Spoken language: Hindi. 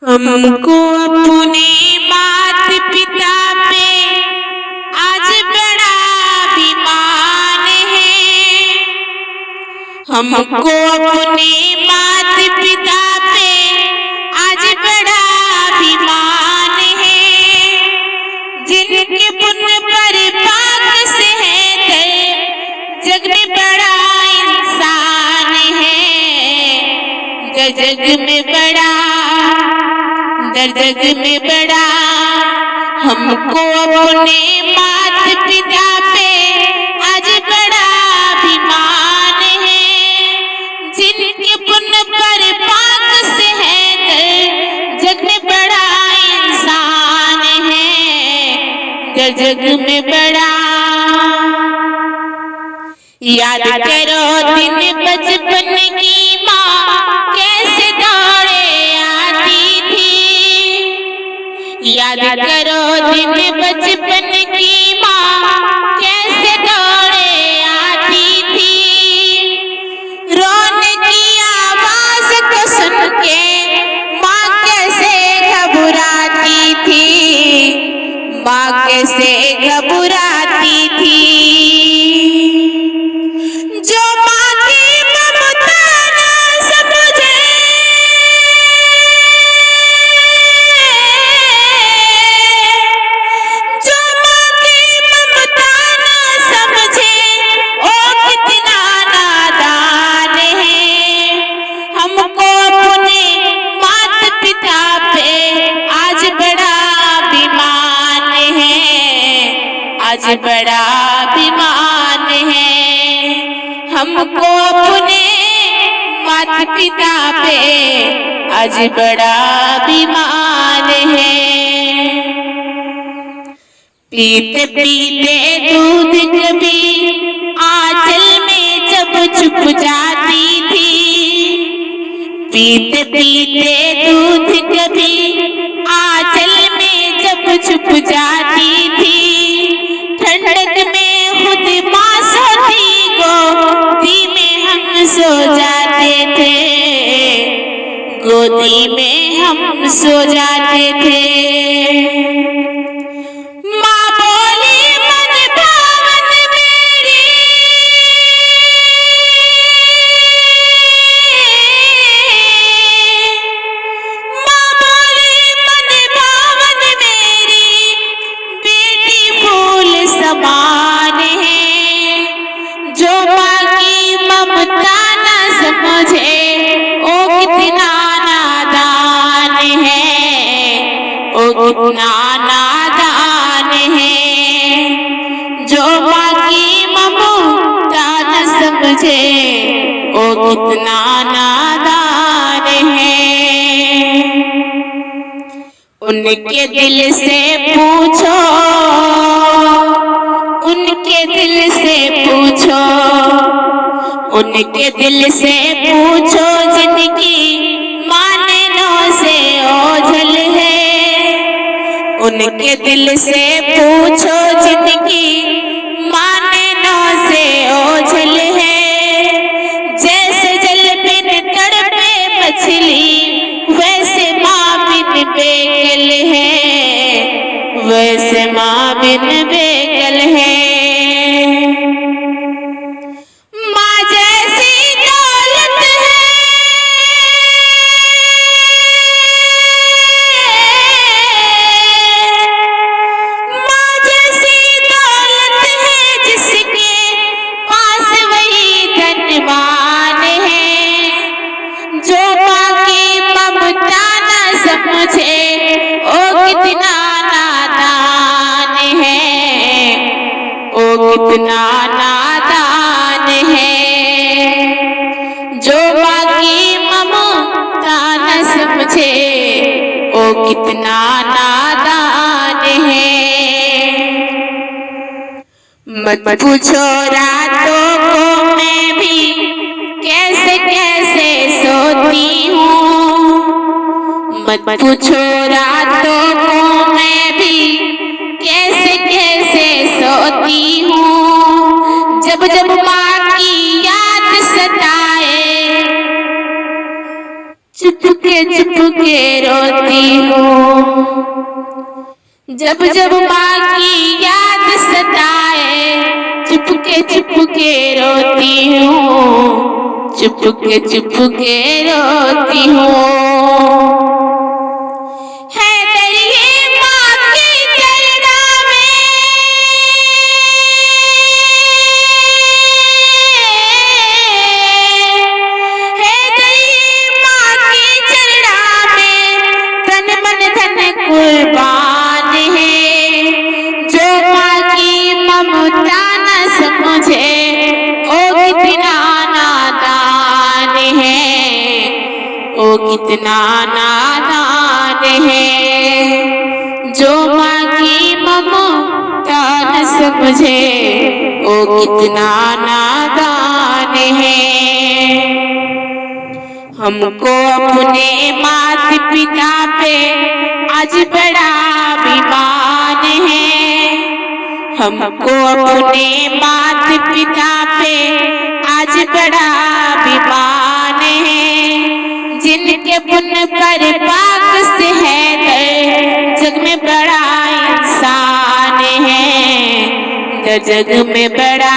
हमको अपने माता पिता पे आज बड़ा अभिमान है। हमको अपने माता पिता पे आज बड़ा अभिमान है। जिनके पुण्य पर पाक से है जग में बड़ा इंसान है। जग में बड़ा जग में बड़ा हमको अपने माता पिता पे आज बड़ा अभिमान है। जिनके पुण्य पर पाक से है जग में बड़ा इंसान है। जग में बड़ा याद करो दिन बचपन की माँ कैसे दौड़े आती थी। याद करो दिन बचपन की माँ कैसे दौड़े आती थी। रोने की आवाज को सुन के माँ कैसे घबराती थी। माँ कैसे घबराती थी। आज बड़ा अभिमान है। हमको अपने माता पिता पे आज बड़ा अभिमान है। पीते पीते दूध कभी आंचल में जब छुप जाती थी। पीते पीते दूध कभी आंचल में जब छुप जाती थी। ठंडक में खुद माँ सोती गोदी में हम सो जाते थे। गोदी में हम सो जाते थे। माँ बोली मन भावन मेरी। माँ बोली मन भावन मेरी बेटी फूल समान है। जो माँ की ममता न समझे ओ कितना नादान है। ओ कितना नादान है। जो माँ की ममता न समझे ओ कितना नादान है। उनके दिल से पूछो उनके दिल से पूछो उनके दिल से पूछो जिनकी माननों से ओझल है। उनके दिल से पूछो जिनकी माननों से ओझल है। जैसे जल बिन तड़पे मछली वैसे माँ बिन बेकल है। वैसे माँ बिन बेकल है। माँ जैसी दौलत है। माँ जैसी दौलत है जिसके पास वही धनवान है। जो माँ की ममता न समझे ओ कितना नादान है। ओ कितना नादान है। जो माँ की ममता न समझे ओ कितना नादान है। मत पूछो रातों को मैं भी कैसे कैसे सोती हूँ। मत पूछो रातों को मैं भी कैसे कैसे सोती हूँ। जब जब माँ की याद सताए चुपके चुपके रो रोती हूँ। जब जब माँ की याद सताए चुपके रोती हूँ, चुपके रोती हूँ। कितना नादान है जो माँ की ममता न समझे, ओ कितना नादान है। हमको अपने माता पिता पे आज बड़ा अभिमान है। हमको अपने माता पिता पे आज बड़ा अभिमान है। जिनके पुण्य पर पाक से है दर जग में बड़ा इंसान है, दर जग में बड़ा